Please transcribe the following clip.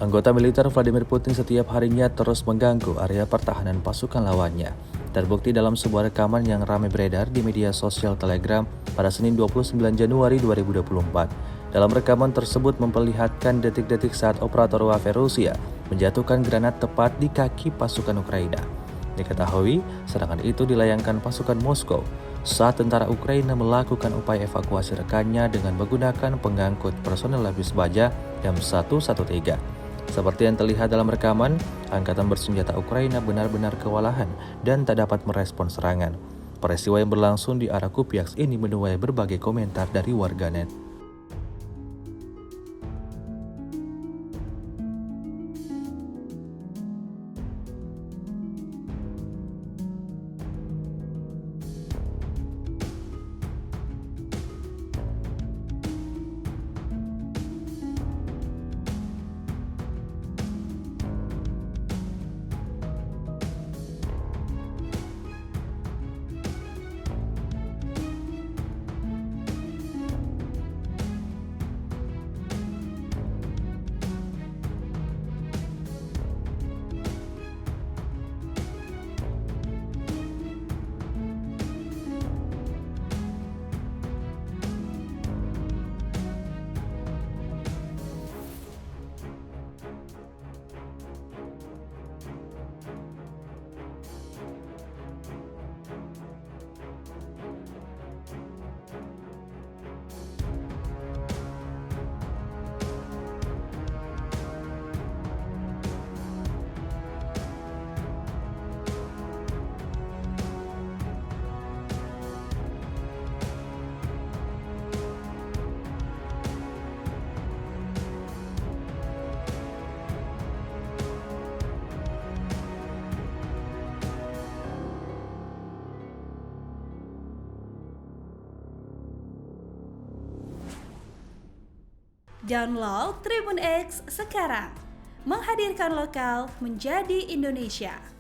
Anggota militer Vladimir Putin setiap harinya terus mengganggu area pertahanan pasukan lawannya. Terbukti dalam sebuah rekaman yang ramai beredar di media sosial Telegram pada Senin 29 Januari 2024. Dalam rekaman tersebut memperlihatkan detik-detik saat operator warfare Rusia menjatuhkan granat tepat di kaki pasukan Ukraina. Diketahui, serangan itu dilayangkan pasukan Moskow saat tentara Ukraina melakukan upaya evakuasi rekannya dengan menggunakan pengangkut personel lapis baja M113. Seperti yang terlihat dalam rekaman, angkatan bersenjata Ukraina benar-benar kewalahan dan tak dapat merespons serangan. Peristiwa yang berlangsung di arah Kupiansk ini menuai berbagai komentar dari warganet. Download Tribun X sekarang, menghadirkan lokal menjadi Indonesia.